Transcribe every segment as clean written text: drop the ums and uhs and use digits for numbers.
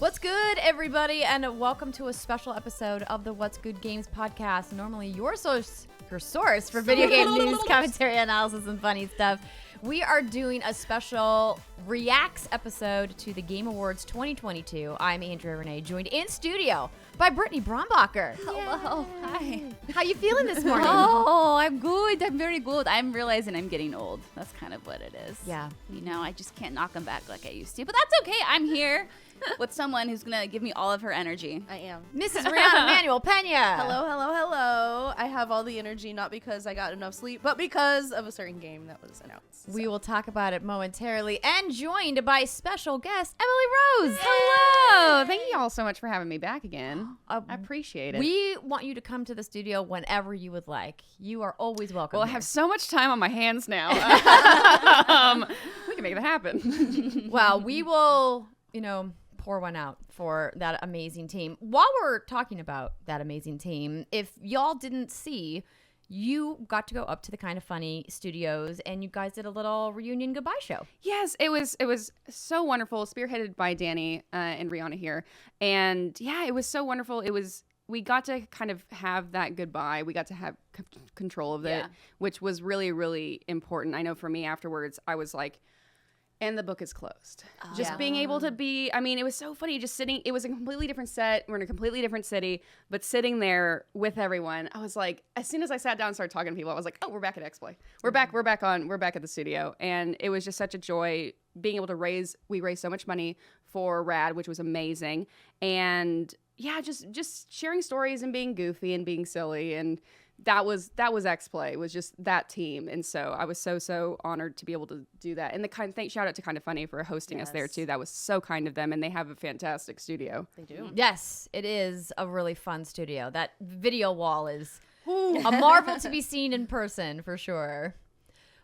What's good, everybody, and welcome to a special episode of the What's Good Games podcast. Normally your source for video game news, commentary, analysis, and funny stuff. We are doing a special reacts episode to the Game Awards 2022. I'm Andrea Renee, joined in studio by Brittany Brombacher. Hello. Hi. How you feeling this morning? Oh, I'm good. I'm very good. I'm realizing I'm getting old. That's kind of what it is. Yeah. You know, I just can't knock them back like I used to. But that's okay. I'm here with someone who's going to give me all of her energy. I am. Mrs. Riana manuel-pena. Hello. I have all the energy, not because I got enough sleep, but because of a certain game that was announced. We will talk about it momentarily. And joined by special guest, Emily Rose. Hello. Thank you all so much for having me back again. I appreciate it. We want you to come to the studio whenever you would like. You are always welcome. Well, I have so much time on my hands now. We can make it happen. Well, we will, pour one out for that amazing team. While we're talking about that amazing team, if y'all didn't see, you got to go up to the Kind of Funny studios and you guys did a little reunion goodbye show. Yes, it was so wonderful, spearheaded by Danny and Riana here. And yeah, it was so wonderful. We got to kind of have that goodbye. We got to have control of it, which was really, really important. I know for me afterwards, I was like, and the book is closed. Just being able to be, it was so funny just sitting. It was a completely different set. We're in a completely different city, but sitting there with everyone, I was like, as soon as I sat down and started talking to people, I was like, oh, we're back at X-Play. We're back at the studio. And it was just such a joy being able to we raised so much money for RAD, which was amazing. And yeah, just sharing stories and being goofy and being silly, and that was X-Play, was just that team. And so I was so honored to be able to do that. And shout out to Kind of Funny for hosting us there too. That was so kind of them, and they have a fantastic studio. They do. Yes, it is a really fun studio. That video wall is a marvel to be seen in person for sure.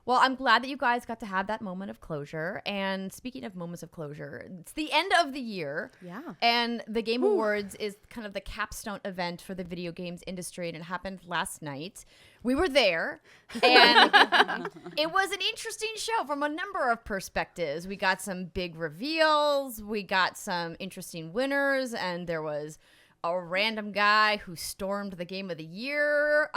Well, I'm glad that you guys got to have that moment of closure. And speaking of moments of closure, it's the end of the year. Yeah. And the Game Awards is kind of the capstone event for the video games industry. And it happened last night. We were there. And it was an interesting show from a number of perspectives. We got some big reveals. We got some interesting winners. And there was a random guy who stormed the Game of the Year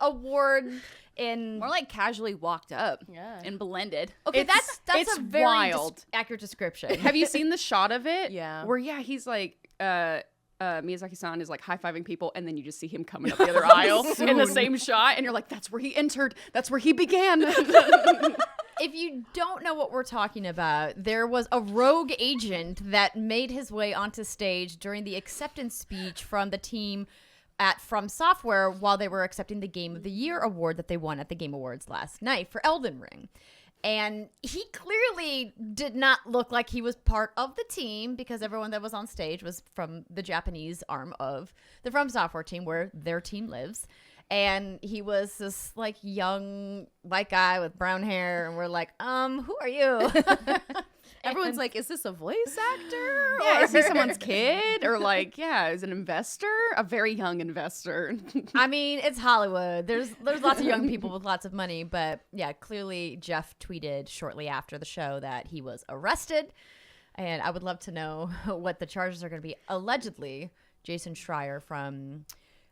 award. More like casually walked up and blended. Okay, that's it's a very wild. accurate description. Have you seen the shot of it? Yeah. Where he's like Miyazaki-san is like high-fiving people, and then you just see him coming up the other aisle in the same shot, and you're like, that's where he entered. That's where he began. If you don't know what we're talking about, there was a rogue agent that made his way onto stage during the acceptance speech from the team at From Software while they were accepting the Game of the Year award that they won at the Game Awards last night for Elden Ring. And he clearly did not look like he was part of the team, because everyone that was on stage was from the Japanese arm of the From Software team, where their team lives. And he was this like young white guy with brown hair, and we're like, who are you? Everyone's like, is this a voice actor? Yeah, is he someone's kid? Or like, is an investor? A very young investor. It's Hollywood. There's lots of young people with lots of money, but yeah, clearly Jeff tweeted shortly after the show that he was arrested, and I would love to know what the charges are going to be. Allegedly, Jason Schreier from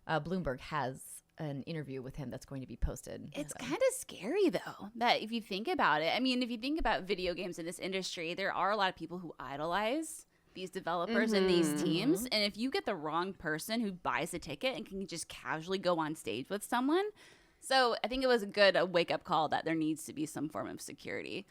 Bloomberg has an interview with him that's going to be posted. It's kind of scary, though, that if you think about it, if you think about video games in this industry, there are a lot of people who idolize these developers and these teams. And if you get the wrong person who buys a ticket and can just casually go on stage with someone. So I think it was a good wake-up call that there needs to be some form of security.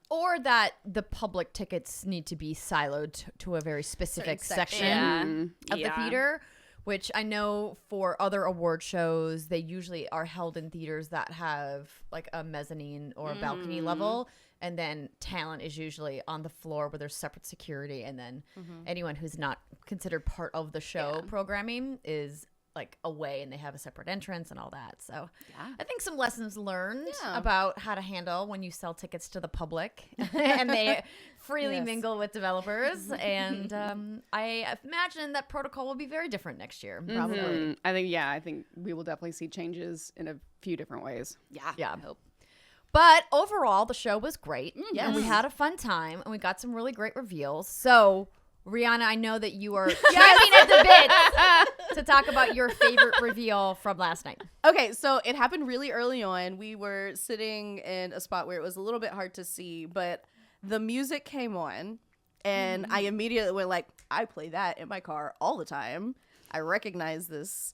Or that the public tickets need to be siloed to a very specific section of the theater. Which I know for other award shows, they usually are held in theaters that have like a mezzanine or a balcony level. And then talent is usually on the floor where there's separate security. And then anyone who's not considered part of the show programming is like away, and they have a separate entrance and all that. So I think some lessons learned about how to handle when you sell tickets to the public and they freely mingle with developers. And I imagine that protocol will be very different next year, probably. I think we will definitely see changes in a few different ways. Yeah. I hope. But overall, the show was great. And we had a fun time, and we got some really great reveals. So Riana, I know that you are champing at the bit to talk about your favorite reveal from last night. Okay, so it happened really early on. We were sitting in a spot where it was a little bit hard to see, but the music came on, and I immediately went like, I play that in my car all the time. I recognize this.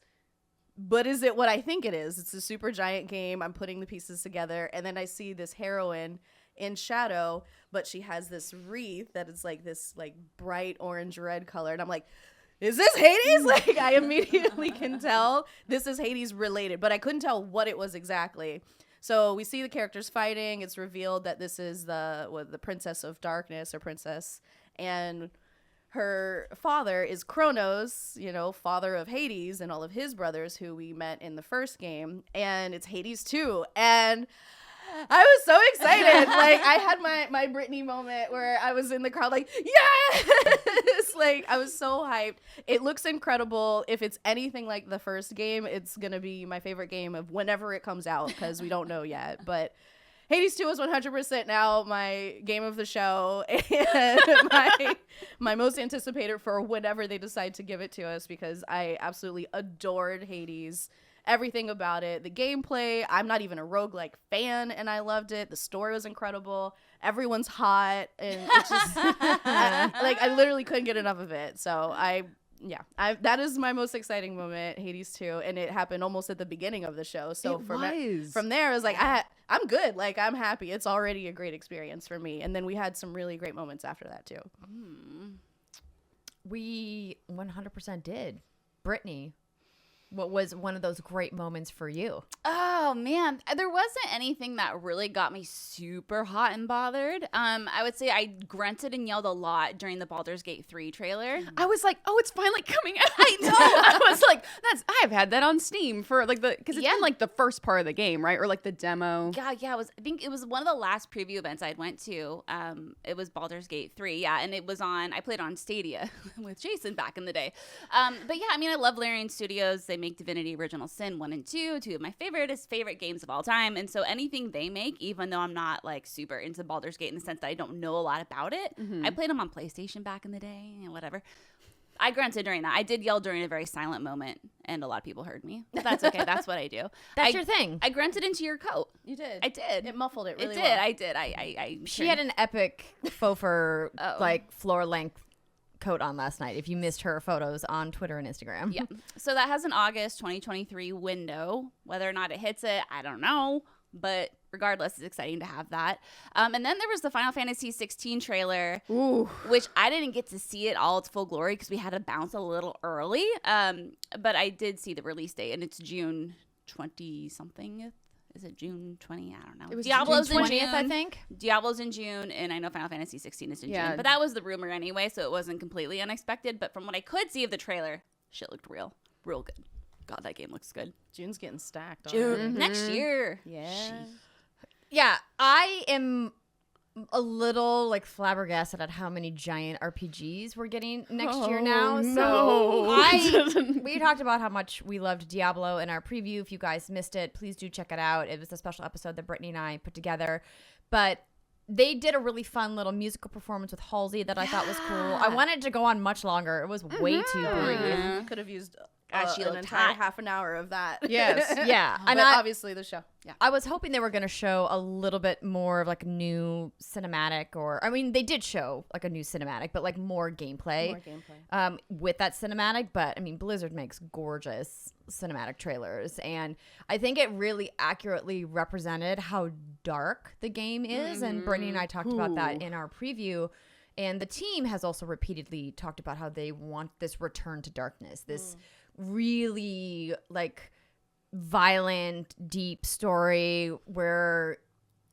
But is it what I think it is? It's a super giant game. I'm putting the pieces together, and then I see this heroine in shadow, but she has this wreath that is like this like bright orange red color, and I'm like, is this Hades? Like, I immediately can tell this is Hades related, but I couldn't tell what it was exactly. So we see the characters fighting. It's revealed that this is the Princess of Darkness, or princess, and her father is Kronos, father of Hades and all of his brothers who we met in the first game, and it's Hades 2, and I was so excited. Like, I had my Brittany moment where I was in the crowd like, yes! Like, I was so hyped. It looks incredible. If it's anything like the first game, it's going to be my favorite game of whenever it comes out, because we don't know yet. But Hades 2 is 100% now my game of the show, and my most anticipated for whenever they decide to give it to us, because I absolutely adored Hades. Everything about it, the gameplay. I'm not even a roguelike fan, and I loved it. The story was incredible. Everyone's hot, and it's just I literally couldn't get enough of it. So that is my most exciting moment, Hades 2, and it happened almost at the beginning of the show. So from there, I was like, I'm good. Like, I'm happy. It's already a great experience for me. And then we had some really great moments after that too. We 100% did. Brittany, what was one of those great moments for you? Oh man, there wasn't anything that really got me super hot and bothered. I would say I grunted and yelled a lot during the Baldur's Gate 3 trailer. I was like, oh, it's finally coming out. I know. I was like, I've had that on Steam for like because it's been like the first part of the game, right? Or like the demo. Yeah. I think it was one of the last preview events I went to. It was Baldur's Gate 3. Yeah. And it was I played on Stadia with Jason back in the day. But yeah, I mean, I love Larian Studios. They make Divinity Original Sin 1 and 2 of my favorite games of all time, and so anything they make, even though I'm not like super into Baldur's Gate in the sense that I don't know a lot about it, I played them on PlayStation back in the day and whatever. I grunted during that. I did yell during a very silent moment, and a lot of people heard me. That's okay. That's what I do. That's your thing. I grunted into your coat. You did. I did. It muffled it really well. well. I did. She had an epic faux fur like floor length coat on last night, if you missed her photos on Twitter and Instagram. Yeah. So that has an August 2023 window. Whether or not it hits it, I don't know. But regardless, it's exciting to have that. And then there was the Final Fantasy XVI trailer, which I didn't get to see it all its full glory because we had to bounce a little early. But I did see the release date, and it's June 20-something. Is it June 20? I don't know. It was Diablo's June 20th, in June. I think. Diablo's in June, and I know Final Fantasy 16 is in June. But that was the rumor anyway, so it wasn't completely unexpected. But from what I could see of the trailer, shit looked real good. God, that game looks good. June's getting stacked. June next year. Yeah. Yeah, I am a little like flabbergasted at how many giant RPGs we're getting next year now. So we talked about how much we loved Diablo in our preview. If you guys missed it, please do check it out. It was a special episode that Brittany and I put together. But they did a really fun little musical performance with Halsey that I thought was cool. I wanted to go on much longer. It was way too brief. Could have used she an looked entire hot. half an hour of that. Yes. Yeah. And And obviously the show. Yeah. I was hoping they were going to show a little bit more of like a new cinematic they did show like a new cinematic, but like more gameplay. With that cinematic. But I mean, Blizzard makes gorgeous cinematic trailers, and I think it really accurately represented how dark the game is. And Brittany and I talked about that in our preview. And the team has also repeatedly talked about how they want this return to darkness, this really like violent, deep story where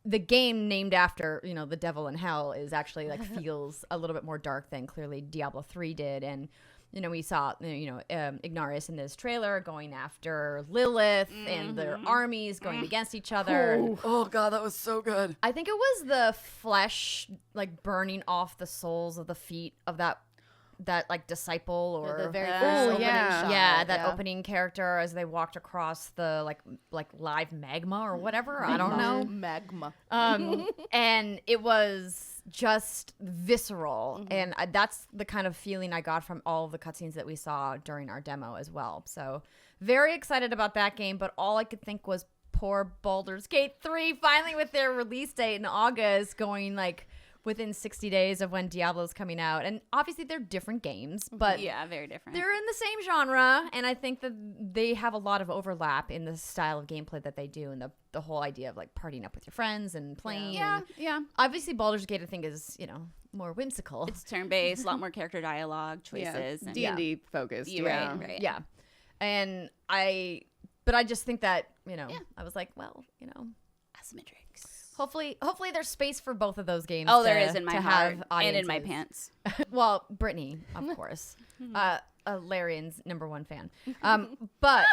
the game named after, the devil in hell is actually like feels a little bit more dark than clearly Diablo 3 did. And, we saw, Ignarius in this trailer going after Lilith and their armies going against each other. Oh, God, that was so good. I think it was the flesh like burning off the soles of the feet of that like disciple or the very first opening shot. That opening character as they walked across the like live magma or whatever. I don't know. Magma. And it was just visceral. And that's the kind of feeling I got from all of the cutscenes that we saw during our demo as well. So very excited about that game, but all I could think was poor Baldur's Gate 3 finally with their release date in August going like within 60 days of when Diablo's coming out. And obviously they're different games, but yeah, very different. they're in the same genre, and I think that they have a lot of overlap in the style of gameplay that they do and the whole idea of like partying up with your friends and playing. Yeah. Obviously Baldur's Gate I think is, more whimsical. It's turn-based, a lot more character dialogue choices. And D&D focused. Right. Yeah. And I just think that, I was like, well, Asymmetrics. hopefully there's space for both of those games. Oh, there is in my heart have and in my audiences. pants. Well, Brittany, of course, Larian's #1 fan. But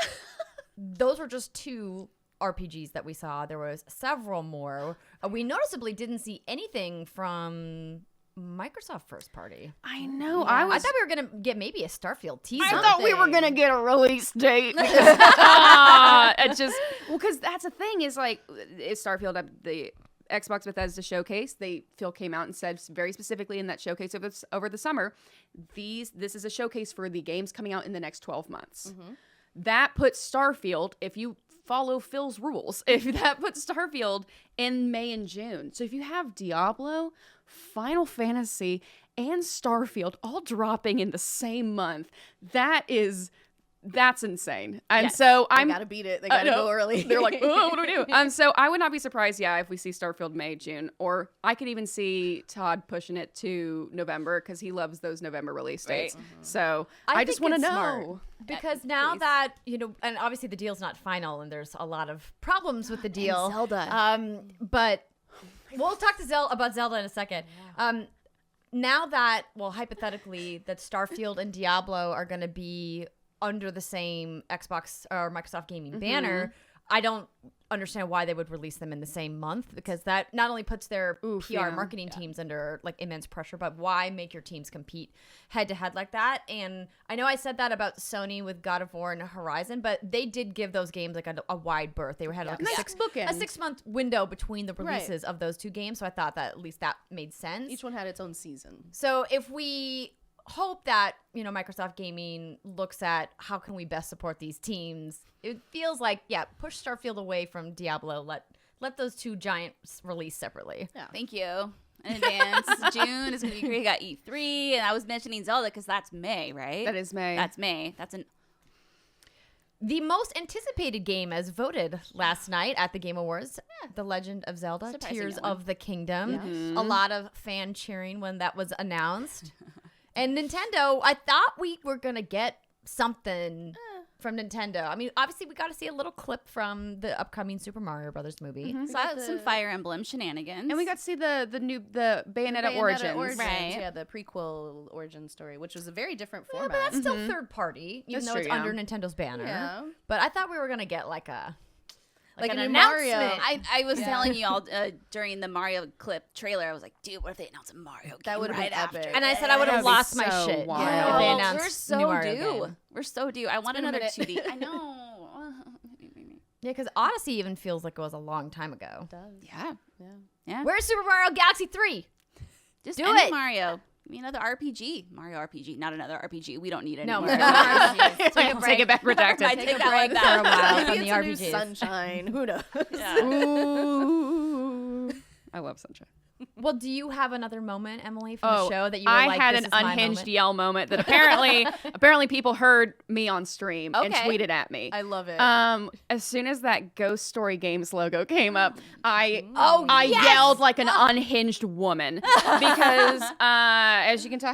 those were just 2 RPGs that we saw. There was several more. We noticeably didn't see anything from Microsoft first party. I know. I thought we were gonna get maybe a Starfield teaser. I thought we were gonna get a release date. Because that's the thing is like, it's Starfield at the Xbox Bethesda showcase. Phil came out and said very specifically in that showcase over the summer, this is a showcase for the games coming out in the next 12 months. That puts Starfield, if you follow Phil's rules, that puts Starfield in May and June. So if you have Diablo, Final Fantasy, and Starfield all dropping in the same month, that's insane. And so they gotta beat it. They gotta go early. They're like, oh, what do we do? So I would not be surprised, if we see Starfield May, June, or I could even see Todd pushing it to November because he loves those November release dates. So I just want to know. Smart. Because now that, and obviously the deal's not final and there's a lot of problems with the deal. And Zelda. But we'll talk to about Zelda in a second. Now that, hypothetically, that Starfield and Diablo are going to be under the same Xbox or Microsoft gaming banner, I don't understand why they would release them in the same month, because that not only puts their PR marketing teams under like immense pressure, but why make your teams compete head to head like that? And I know I said that about Sony with God of War and Horizon, but they did give those games like a wide berth. They had like a 6-month window between the releases of those 2 games. So I thought that at least that made sense. Each one had its own season. So if we hope that Microsoft Gaming looks at how can we best support these teams, it feels like push Starfield away from Diablo, let those 2 giants release separately. Thank you in advance. June is gonna be great. We got E3, and I was mentioning Zelda because that's May, right? That is May. That's May. The most anticipated game as voted last night at the Game Awards, The Legend of Zelda, Tears of the Kingdom. A lot of fan cheering when that was announced. And Nintendo, I thought we were going to get something from Nintendo. I mean, obviously, we got to see a little clip from the upcoming Super Mario Brothers movie. Saw some Fire Emblem shenanigans. And we got to see the Bayonetta Origins. Right. Yeah, the prequel origin story, which was a very different format. But that's still third party, even though it's under Nintendo's banner. Yeah. But I thought we were going to get like an new announcement. Mario. I was telling you all during the Mario clip trailer, I was like, dude, what if they announce a Mario game That would have been after? epic. And I said I would have lost my so shit wild. if they announced We're new so Mario due. game. We're so due. I want been a another minute. 2D. I know. Yeah, because Odyssey even feels like it was a long time ago. Yeah. Where's Super Mario Galaxy 3? Just do any it. Mario. Give me another RPG. Mario RPG, not another RPG. We don't need any No, more. Take it back, redacted. I take that like that. For a while Maybe from the it's a new RPGs. Sunshine. Who knows? Ooh. I love Sunshine. Well, do you have another moment, Emily, from the show that you were I like, had this an is my unhinged moment? yell moment that apparently people heard me on stream and tweeted at me. I love it. As soon as that Ghost Story Games logo came up, I yelled like an unhinged woman because as you can tell, I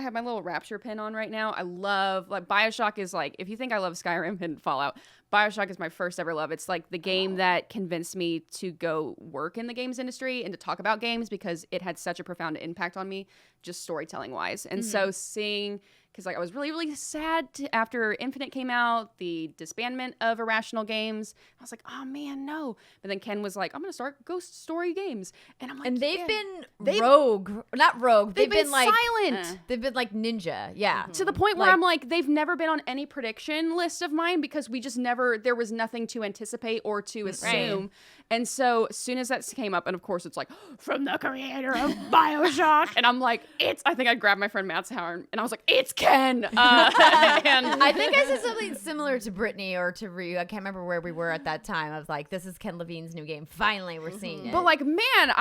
have my little Rapture pin on right now. I love BioShock is like, if you think I love Skyrim and Fallout, BioShock is my first ever love. It's like the game that convinced me to go work in the games industry and to talk about games because it had such a profound impact on me, just storytelling wise. And so seeing, because I was really, really sad after Infinite came out, the disbandment of Irrational Games. I was like, oh man, no. But then Ken was like, I'm going to start Ghost Story Games. And I'm like, And they've been not rogue. They've been like silent. They've been like ninja. Yeah. To the point where I'm like, they've never been on any prediction list of mine because we just never, there was nothing to anticipate or to assume. And so as soon as that came up, and of course it's like, from the creator of BioShock. And I'm like, I think I grabbed my friend Matt's hand and I was like, it's Ken. And I think I said something similar to Brittany or to Ryu. I can't remember where we were at that time. I was like, this is Ken Levine's new game. Finally, we're seeing it. But like, man,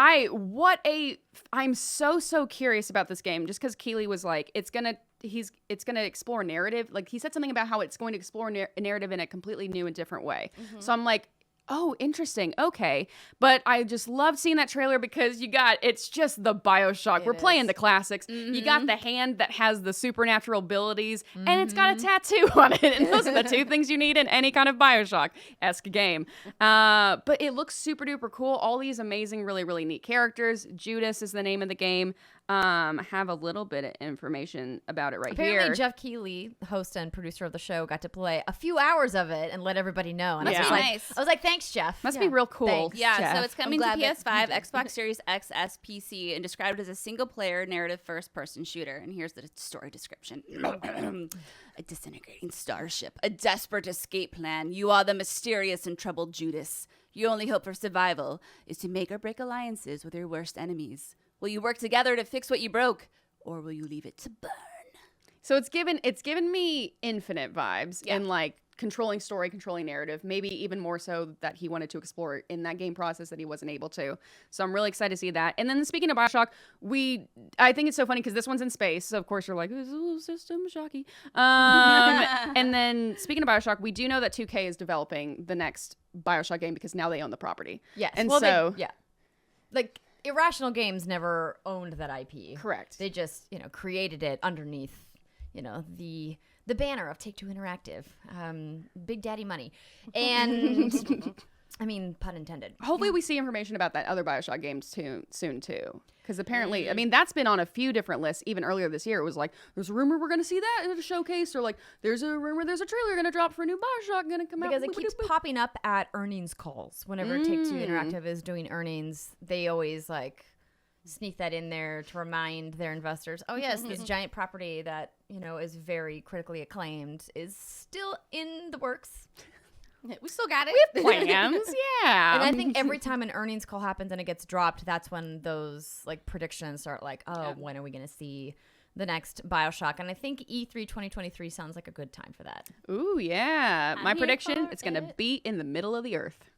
I'm so curious about this game just because Keeley was like, it's gonna explore narrative. Like he said something about how it's going to explore narrative in a completely new and different way. So I'm like, oh, interesting. Okay. But I just loved seeing that trailer because it's just the BioShock. We're playing the classics. You got the hand that has the supernatural abilities and it's got a tattoo on it. And those are the two things you need in any kind of BioShock-esque game. But it looks super duper cool. All these amazing, really, really neat characters. Judas is the name of the game. Have a little bit of information about it Apparently, Jeff Keighley, host and producer of the show, got to play a few hours of it and let everybody know. And I was like, thanks, Jeff. Must be real cool. Thanks. Yeah, Jeff. so it's coming to PS5, Xbox Series X, S, PC, and described as a single-player narrative first-person shooter. And here's the story description. A disintegrating starship, a desperate escape plan. You are the mysterious and troubled Judas. Your only hope for survival is to make or break alliances with your worst enemies. Will you work together to fix what you broke, or will you leave it to burn? So it's given me Infinite vibes and like controlling story, controlling narrative, maybe even more so that he wanted to explore in that game process that he wasn't able to. So I'm really excited to see that. And then speaking of BioShock, I think it's so funny because this one's in space. So of course you're like, it's a little system shocky. And then speaking of BioShock, we do know that 2K is developing the next BioShock game because now they own the property. Yes. And like Irrational Games never owned that IP. Correct. They just, created it underneath, the banner of Take-Two Interactive, Big Daddy money. And I mean, pun intended. Hopefully we see information about that other BioShock game soon too. Because apparently, I mean, that's been on a few different lists. Even earlier this year, it was like, there's a rumor we're going to see that at a showcase. Or like, there's a rumor there's a trailer going to drop for a new BioShock going to come out. Because it keeps popping up at earnings calls. Whenever Take-Two Interactive is doing earnings, they always like sneak that in there to remind their investors, oh yes, this giant property that, is very critically acclaimed is still in the works. We still got it. We have plans, yeah. And I think every time an earnings call happens and it gets dropped, that's when those like predictions start like, when are we going to see the next BioShock? And I think E3 2023 sounds like a good time for that. Ooh, yeah. My prediction, it's going to be in the middle of the earth.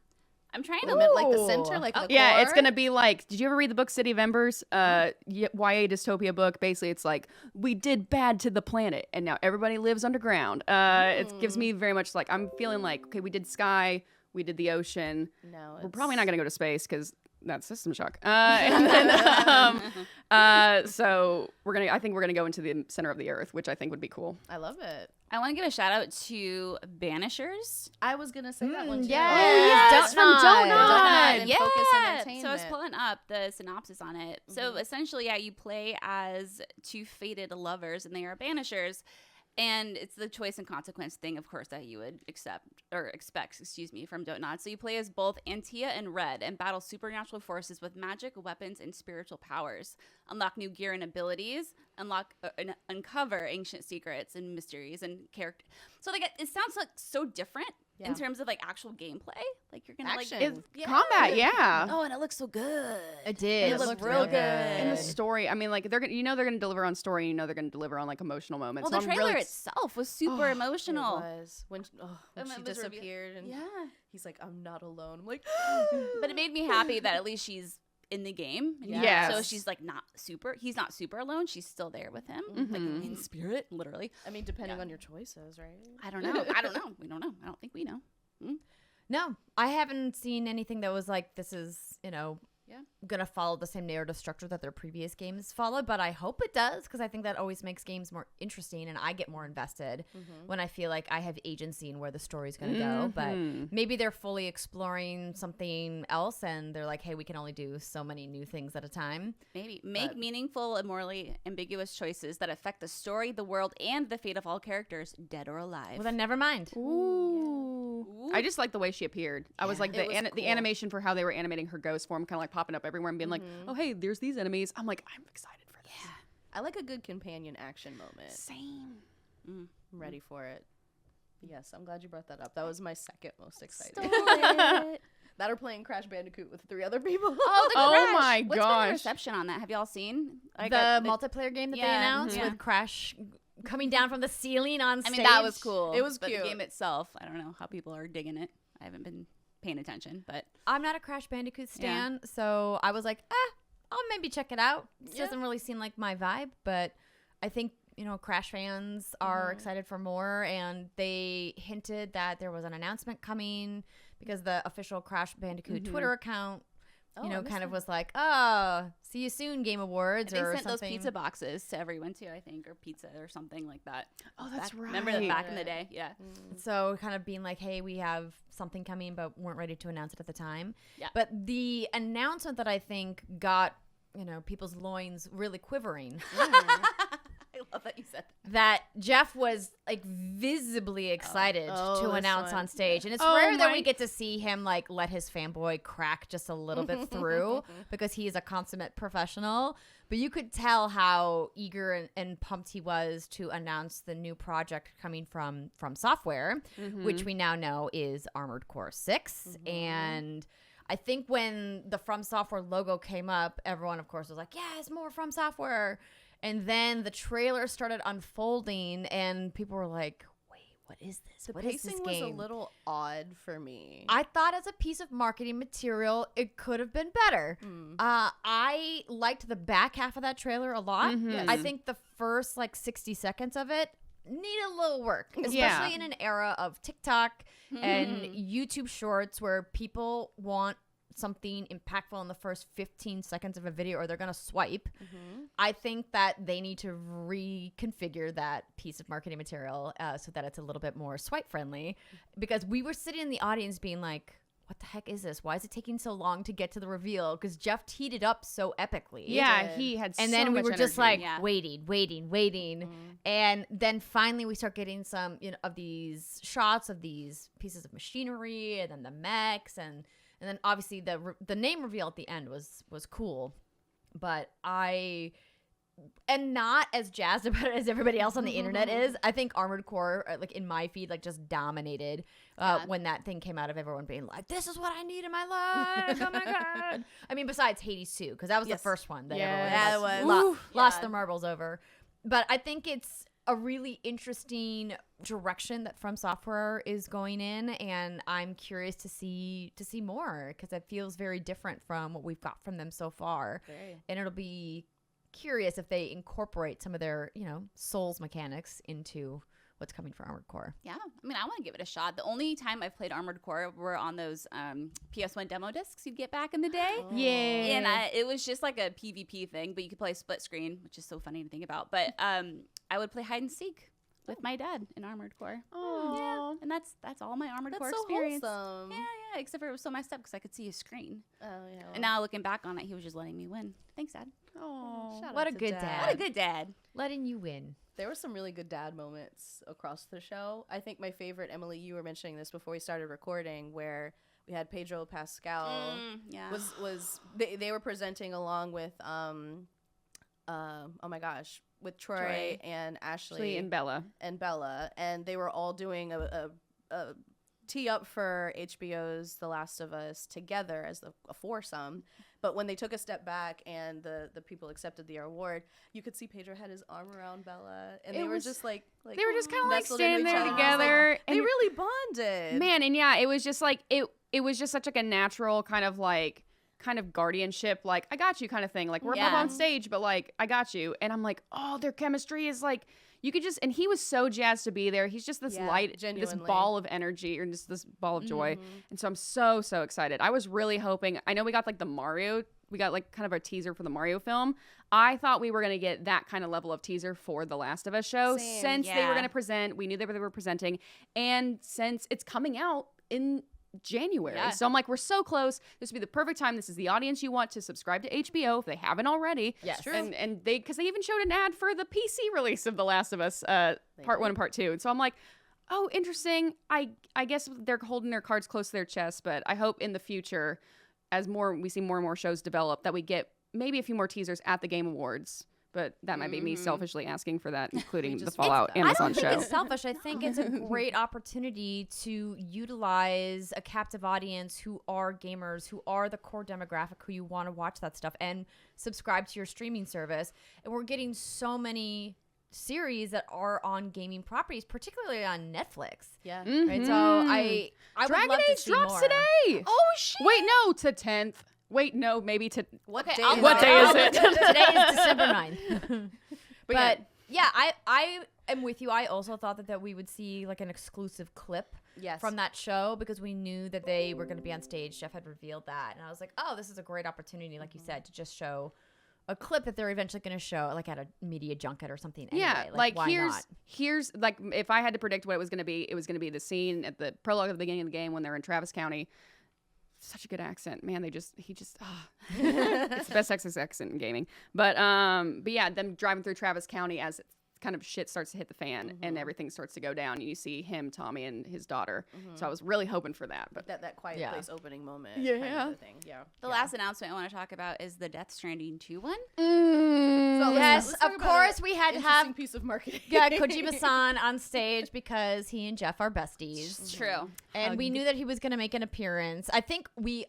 I'm trying to like the center, like the core. Yeah, it's gonna be like. Did you ever read the book City of Embers? YA dystopia book. Basically, it's like we did bad to the planet, and now everybody lives underground. It gives me very much like I'm feeling like okay, we did sky, we did the ocean. No, we're probably not gonna go to space because that's System Shock. And then, so I think we're gonna go into the center of the earth, which I think would be cool. I love it. I want to give a shout out to Banishers. I was gonna say that one too. Yes, from Donut. And Focus Entertainment. So I was pulling up the synopsis on it. So essentially, you play as two fated lovers, and they are banishers. And it's the choice and consequence thing, of course, that you would expect from Donut. So you play as both Antia and Red and battle supernatural forces with magic, weapons, and spiritual powers. Unlock new gear and abilities. Uncover ancient secrets and mysteries and character. So like it sounds like so different in terms of like actual gameplay. Like you're gonna combat, yeah. Oh, and it looks so good. It did. It looked real good. And the story, I mean, like they're gonna deliver on story. They're gonna deliver on like emotional moments. Well, the trailer itself was super emotional. It was when she disappeared and he's like, "I'm not alone." I'm like, but it made me happy that at least she's in the game. Yeah. So she's like he's not super alone. She's still there with him, like in spirit, literally. I mean, depending on your choices, right? I don't know. We don't know. I don't think we know. No, I haven't seen anything that was like, this is, gonna follow the same narrative structure that their previous games followed, but I hope it does, because I think that always makes games more interesting and I get more invested when I feel like I have agency in where the story's gonna go. But maybe they're fully exploring something else and they're like, hey, we can only do so many new things at a time. Maybe make meaningful and morally ambiguous choices that affect the story, the world, and the fate of all characters, dead or alive. Well, then never mind. Ooh. I just like the way she appeared. I was like the animation for how they were animating her ghost form, kind of like popping up everywhere and being like, oh hey, there's these enemies. I'm like, I'm excited for this. Yeah, I like a good companion action moment. Same. I'm ready for it. Yes, I'm glad you brought that up. That was my second most excited. that are playing Crash Bandicoot with 3 other people. Oh my What's been the gosh. reception on that? Have y'all seen? The multiplayer game that they announced Yeah. with Crash coming down from the ceiling on stage. I mean, that was cool. It was but cute. the game itself, I don't know how people are digging it. I haven't been paying attention, but I'm not a Crash Bandicoot stan, so I was like, I'll maybe check it out. It doesn't really seem like my vibe, but I think, Crash fans are excited for more, and they hinted that there was an announcement coming because the official Crash Bandicoot Twitter account, kind of was like, see you soon, Game Awards, they or sent something. those pizza boxes to everyone too, I think, or pizza or something like that. Oh, that's right. Remember that back in the day? Yeah. So kind of being like, hey, we have something coming, but weren't ready to announce it at the time. Yeah. But the announcement that I think got, people's loins really quivering. I love that you said that Jeff was like visibly excited to this announce one. on stage. And it's Oh rare that my- we get to see him like let his fanboy crack just a little bit through because he is a consummate professional. But you could tell how eager and pumped he was to announce the new project coming from Software, which we now know is Armored Core 6. And I think when the From Software logo came up, everyone, of course, was like, yes, more From Software. And then the trailer started unfolding, and people were like, wait, what is this? The What is this pacing game? was a little odd for me. I thought as a piece of marketing material, it could have been better. I liked the back half of that trailer a lot. Yes. I think the first 60 seconds of it need a little work, especially Yeah. in an era of TikTok and YouTube Shorts where people want something impactful in the first 15 seconds of a video or they're going to swipe. I think that they need to reconfigure that piece of marketing material so that it's a little bit more swipe friendly, because we were sitting in the audience being like, what the heck is this? Why is it taking so long to get to the reveal? Because Jeff teed it up so epically. Yeah, did. he had And so then we much were just energy. like waiting. And then finally we start getting some of these shots of these pieces of machinery and then the mechs and then obviously the name reveal at the end was cool. But I am not as jazzed about it as everybody else on the internet is. I think Armored Core, in my feed, just dominated when that thing came out of everyone being like, this is what I need in my life. Oh my God. I mean, besides Hades 2, because that was the first one that everyone lost their marbles over. But I think it's a really interesting direction that From Software is going in, and I'm curious to see more because it feels very different from what we've got from them so far. And it'll be curious if they incorporate some of their Souls mechanics into what's coming for Armored Core. Yeah, I mean, I want to give it a shot. The only time I've played Armored Core were on those PS1 demo discs you'd get back in the day. Yeah. And it was just like a PvP thing, but you could play split screen, which is so funny to think about. But I would play hide and seek with my dad in Armored Core. Oh, Yeah, and that's all my Armored Core That's so experience. wholesome. Yeah, except for it was so messed up because I could see his screen. Oh, yeah. And now looking back on it, he was just letting me win. Thanks, Dad. oh. Shout What out a to good Dad. dad. What a good dad. Letting you win. There were some really good dad moments across the show. I think my favorite, Emily, you were mentioning this before we started recording, where we had Pedro Pascal. Yeah. Was they were presenting along with oh my gosh, with Troy and Ashley And Bella. and they were all doing a tee up for HBO's The Last of Us together as a foursome. But when they took a step back and the people accepted the award, you could see Pedro had his arm around Bella, and they were just like They were just kind of nestled standing into each there other. together. Like, they really bonded. Man, and yeah, it was just it was just such a natural kind of guardianship, I got you kind of thing. We're above on stage, but I got you. And I'm like, oh, their chemistry is you could just, and he was so jazzed to be there. He's just this light, genuinely. this ball of energy, or just this ball of joy. And so I'm so excited. I was really hoping, I know we got the Mario, we got kind of a teaser for the Mario film. I thought we were going to get that kind of level of teaser for the Last of Us show. Same. Since they were going to present, we knew they were presenting. And since it's coming out in January. Yeah. So I'm we're so close. This would be the perfect time. This is the audience you want to subscribe to HBO if they haven't already. Yes. True. And because they even showed an ad for the PC release of The Last of Us part 1 and part 2. And so I'm oh, interesting. I guess they're holding their cards close to their chest, but I hope in the future, as we see more and more shows develop, that we get maybe a few more teasers at the Game Awards but that might be me selfishly asking for that, including the just Fallout want that. Amazon I don't show. think it's selfish. I think it's a great opportunity to utilize a captive audience who are gamers, who are the core demographic, who you want to watch that stuff and subscribe to your streaming service. And we're getting so many series that are on gaming properties, particularly on Netflix. Yeah. Right. So I Dragon would love to Age see drops more. today. Oh shit. Wait, no, to 10th. Wait, no, maybe to. What Okay, day? I'll is What it? day is it? Today is December 9th. But But yeah, I am with you. I also thought that we would see like an exclusive clip Yes. from that show because we knew that they were going to be on stage. Jeff had revealed that. And I was like, oh, this is a great opportunity, like you said, to just show a clip that they're eventually going to show like at a media junket or something. yeah, Anyway. like why not? here's like if I had to predict what it was going to be the scene at the prologue at the beginning of the game when they're in Travis County. Such a good accent, man. It's the best Texas accent in gaming. But yeah, them driving through Travis County as kind of shit starts to hit the fan and everything starts to go down. And you see him, Tommy, and his daughter. So I was really hoping for that. But that quiet Yeah. place opening moment. Yeah. Kind of a thing. Yeah. The last announcement I want to talk about is the Death Stranding 2 one. So Yes, let's talk of about course an we had to interesting have piece of marketing. Kojima-san on stage because he and Jeff are besties. It's true. And we knew that he was going to make an appearance. I think we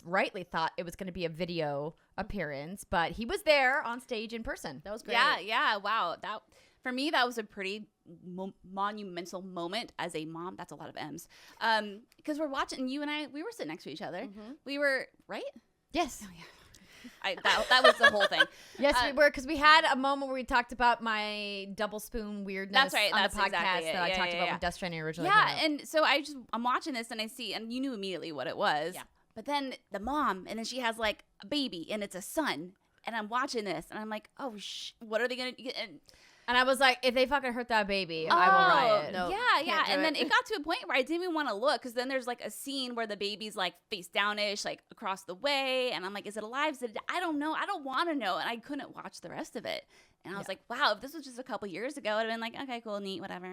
rightly thought it was going to be a video appearance, but he was there on stage in person. That was great. Yeah. Wow. That for me, that was a pretty monumental moment as a mom. That's a lot of M's. Because we're watching, you and I, we were sitting next to each other. We were, right? Yes. That was the whole thing. Yes, we were, because we had a moment where we talked about my double spoon weirdness That's right, on that's the podcast exactly it. that I Yeah, talked yeah, about yeah. when Death Stranding originally Yeah, came out. and so I'm watching this and I see, and you knew immediately what it was. Yeah. But then the mom, and then she has like a baby, and it's a son. And I'm watching this, and I'm like, oh, what are they going to get? And I was like, if they fucking hurt that baby, I will riot. no. Yeah. can't do And it. then it got to a point where I didn't even want to look, because then there's like a scene where the baby's like face downish, like across the way. And I'm like, is it alive? Is it? I don't know. I don't want to know. And I couldn't watch the rest of it. And I was like, wow, if this was just a couple years ago, I'd have been like, okay, cool, neat, whatever.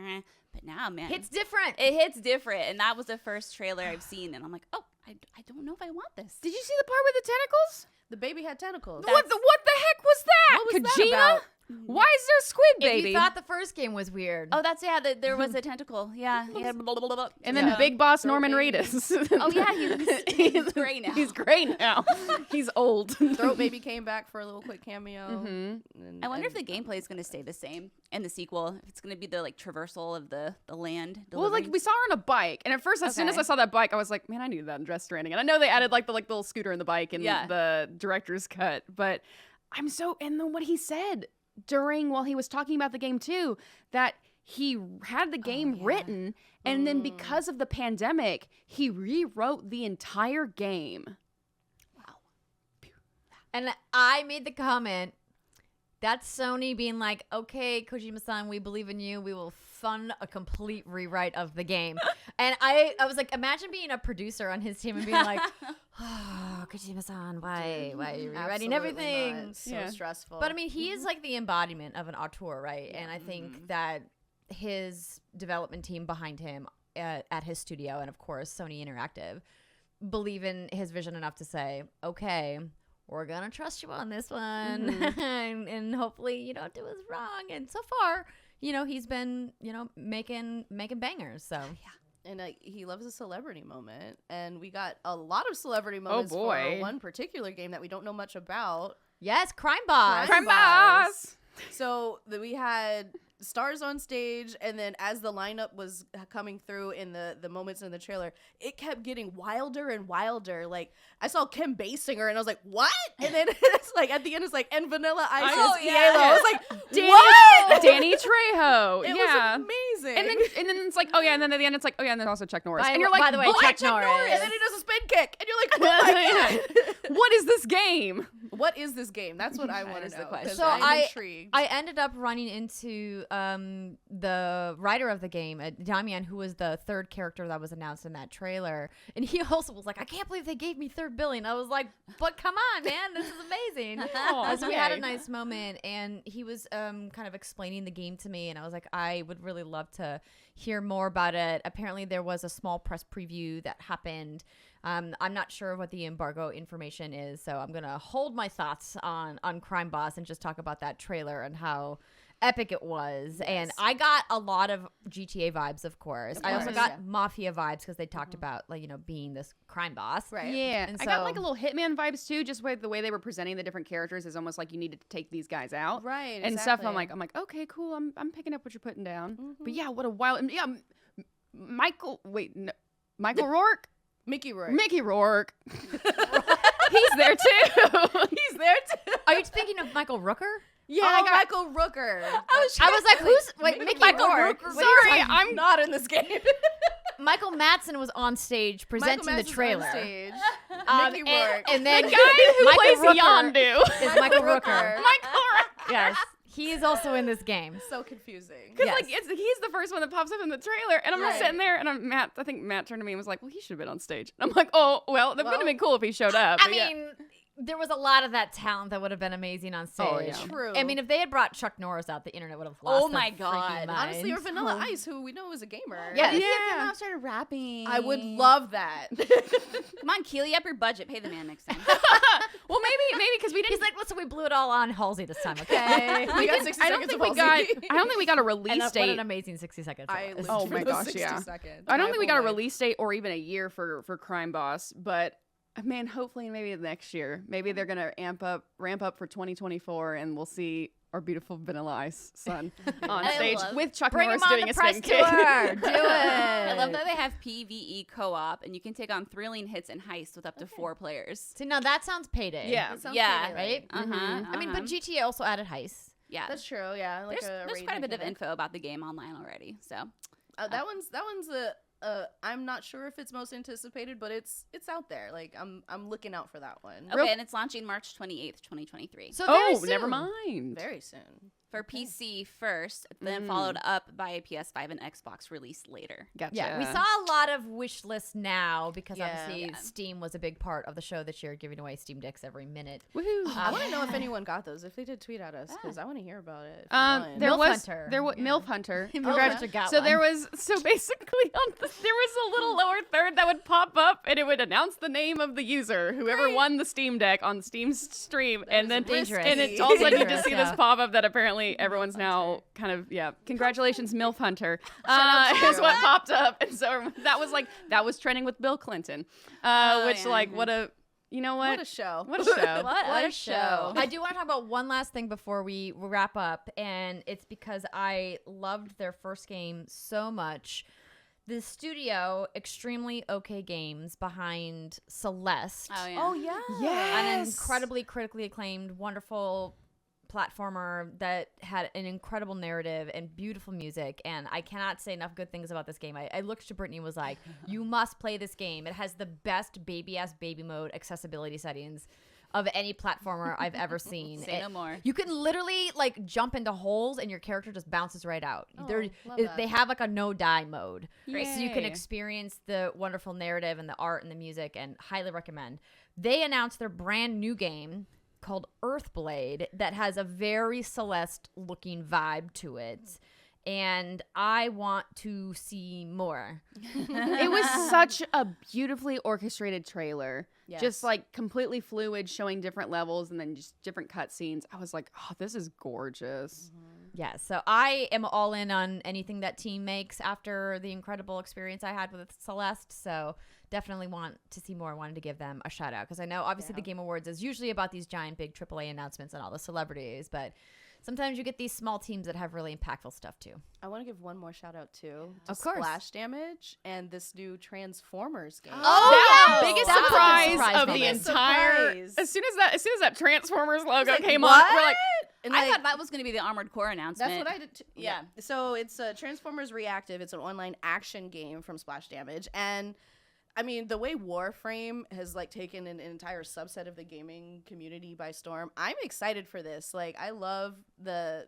But now, man. It's different. It hits different. And that was the first trailer I've seen. And I'm like, oh, I don't know if I want this. did you see the part with the tentacles? The baby had tentacles. What the heck was that? What was that Kojima? about? Why is there a squid baby? If you thought the first game was weird. Oh, that's, there was a tentacle. Yeah. Blah, blah, blah, blah. and then Yeah. Big Boss Throw Norman baby. Reedus. Oh, yeah, he's gray now. He's gray now. He's old. Throat baby came back for a little quick cameo. I wonder if the gameplay is going to stay the same in the sequel. If it's going to be the like traversal of the land. Well, like we saw her on a bike, and at first, as soon as Okay. I saw that bike, I was like, "Man, I needed that in Dress Stranding." And I know they added like the little scooter in the bike in Yeah. the director's cut, but and then what he said while he was talking about the game too, that he had the game written, and then because of the pandemic, he rewrote the entire game. And I made the comment, that's Sony being like, okay, Kojima-san, we believe in you. We will fund a complete rewrite of the game. And I was like, imagine being a producer on his team and being like, oh, Kojima-san, why are you rewriting Absolutely everything? not. So Yeah. stressful. But I mean, he is like the embodiment of an auteur, right? And I think that his development team behind him at his studio, and of course Sony Interactive, believe in his vision enough to say, okay, we're gonna trust you on this one, and hopefully you don't do us wrong. And so far, he's been making bangers. So And he loves a celebrity moment, and we got a lot of celebrity moments boy. for one particular game that we don't know much about. yes, Crime Boss. Crime Boss. So we had stars on stage, and then as the lineup was coming through in the moments in the trailer, it kept getting wilder and wilder. Like I saw Kim Basinger, and I was like, "What?" And then it's like at the end, it's like, "And Vanilla Ice Oh, is yeah. Cielo." I was like, "What?" Danny Trejo. It yeah. was amazing. And then it's like, oh yeah, and then at the end it's like, oh yeah, and then also Chuck Norris. By And you're like, by the way, what? Chuck Norris. and then he does a spin kick, and you're like, "Oh my god, What is this game? what is this game?" That's what I want to is the know. question. 'Cause So I'm I intrigued. ended up running into the writer of the game, Damian, who was the third character that was announced in that trailer, and he also was like, "I can't believe they gave me third billing." I was like, "But come on, man, this is amazing." So we had a nice moment, and he was kind of explaining the game to me, and I was like, I would really love to hear more about it. Apparently, there was a small press preview that happened I'm not sure what the embargo information is, so I'm gonna hold my thoughts on Crime Boss and just talk about that trailer and how epic it was. Yes. And I got a lot of GTA vibes, of course. I also got Mafia vibes because they talked about, like, you know, being this crime boss. Right. Yeah. And I got like a little Hitman vibes too, just with the way they were presenting the different characters is almost like you needed to take these guys out. Right. And stuff. I'm like, okay, cool. I'm picking up what you're putting down. But yeah, what a wild. Yeah. Michael Rourke? Mickey Rourke. He's there too. Are you thinking of Michael Rooker? Yeah, Michael Rooker. I was like, who's Mickey Michael Rourke? Sorry, I'm not in this game. Michael Madsen was on stage presenting the trailer. Mickey Rourke. And then the guy who plays Yondu is Michael Rooker. Michael Rooker. Yes. He is also in this game. So confusing. Because like he's the first one that pops up in the trailer, and I'm just sitting there, and I think Matt turned to me and was like, "Well, he should have been on stage." And I'm like, "Oh, well, that would have been cool if he showed up." I mean, there was a lot of that talent that would have been amazing on stage. Oh, yeah. True. I mean, if they had brought Chuck Norris out, the internet would have lost. Oh my their God. freaking mind. Honestly, or Vanilla Ice, who we know is a gamer. Yeah. If Vanilla started rapping. I would love that. Come on, Keely, up your budget. Pay the man next time. Well, maybe because we didn't. He's like, listen, we blew it all on Halsey this time, okay? We got 60 I don't seconds think of we got. Halsey. I don't think we got a release What date. an amazing 60 seconds. I lived Oh for my those gosh, 60 yeah. seconds. I don't think we got a release date or even a year for Crime Boss, but man, hopefully maybe next year. Maybe they're gonna ramp up for 2024, and we'll see our beautiful Vanilla Ice son on stage with Chuck Bring Norris him on doing the a press spin kick. tour. Do it. I love that they have PvE co-op, and you can take on thrilling hits and heists with up to 4 players. See, now that sounds payday. Yeah. Yeah. Right? I mean, but GTA also added heists. Yeah. That's true. Yeah, like There's quite a bit of info about the game online already. So that one's I'm not sure if it's most anticipated, but it's out there. Like I'm looking out for that one. okay, and it's launching March 28th, 2023. So very Oh, never soon. mind. Very soon. For PC first, then followed up by a PS5 and Xbox release later. Gotcha. Yeah, we saw a lot of wish lists now because Yeah. obviously Steam was a big part of the show this year, giving away Steam Decks every minute. Woohoo. I want to know if anyone got those. If they did, tweet at us because I want to hear about it. There MILF was Hunter. MILF Hunter. Congratulations. So there was basically there was a little lower third that would pop up and it would announce the name of the user, whoever won the Steam Deck on Steam's stream, and then dangerous. and it's also you just Dangerous, see this yeah. pop up that apparently everyone's now kind of congratulations MILF Hunter out to is you. what popped up, and so that was trending with Bill Clinton, which what a you know What a show. what a show. What a show. I do want to talk about one last thing before we wrap up, and it's because I loved their first game so much. The studio, Extremely OK Games, behind Celeste. Oh yeah. Oh yeah. Yes. An incredibly critically acclaimed, wonderful platformer that had an incredible narrative and beautiful music, and I cannot say enough good things about this game. I looked to Brittany and was like, you must play this game. It has the best baby-ass baby mode accessibility settings of any platformer I've ever seen. Say no more. You can literally like jump into holes and your character just bounces right out. love that. They have like a no die mode. Great. So you can Yay. experience the wonderful narrative and the art and the music, and highly recommend. They announced their brand new game called Earthblade that has a very Celeste looking vibe to it. And I want to see more. It was such a beautifully orchestrated trailer. Yes. Just like completely fluid, showing different levels and then just different cutscenes. I was like, oh, this is gorgeous. Yeah, so I am all in on anything that team makes after the incredible experience I had with Celeste. So definitely want to see more. I wanted to give them a shout out because I know obviously the Game Awards is usually about these giant big AAA announcements and all the celebrities, but sometimes you get these small teams that have really impactful stuff too. I want to give one more shout out too to Of course. Splash Damage and this new Transformers game. Oh, Biggest that was a surprise surprise of the moment. entire. Surprise. As soon as that Transformers logo like, came what? on, we're like, And I like, thought that was going to be the Armored Core announcement. that's what I did. Yeah. So it's Transformers Reactive. It's an online action game from Splash Damage, and I mean the way Warframe has like taken an entire subset of the gaming community by storm. I'm excited for this. Like I love that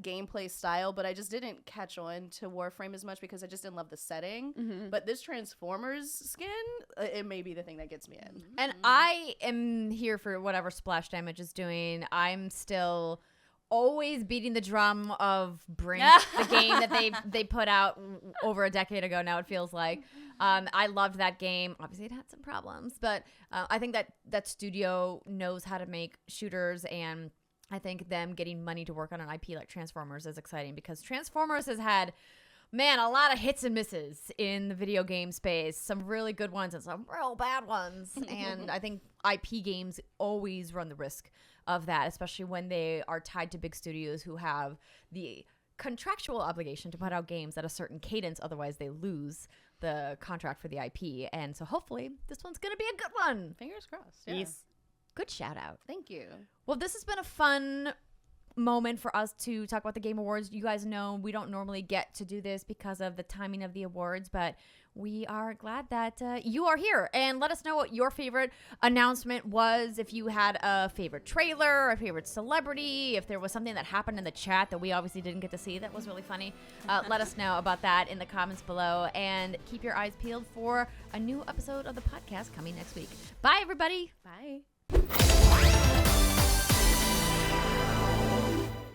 gameplay style, but I just didn't catch on to Warframe as much because I just didn't love the setting. But this Transformers skin, it may be the thing that gets me in. And I am here for whatever Splash Damage is doing. I'm still always beating the drum of Brink, the game that they put out over a decade ago now, it feels like. I loved that game. Obviously, it had some problems, but I think that studio knows how to make shooters, and I think them getting money to work on an IP like Transformers is exciting because Transformers has had, man, a lot of hits and misses in the video game space. Some really good ones and some real bad ones. And I think IP games always run the risk of that, especially when they are tied to big studios who have the contractual obligation to put out games at a certain cadence. Otherwise, they lose the contract for the IP. And so hopefully this one's going to be a good one. Fingers crossed. Yeah. Yes. Good shout out. Thank you. Well, this has been a fun moment for us to talk about the Game Awards. You guys know we don't normally get to do this because of the timing of the awards, but we are glad that you are here. And let us know what your favorite announcement was, if you had a favorite trailer, a favorite celebrity, if there was something that happened in the chat that we obviously didn't get to see that was really funny. Let us know about that in the comments below, and keep your eyes peeled for a new episode of the podcast coming next week. Bye, everybody. Bye.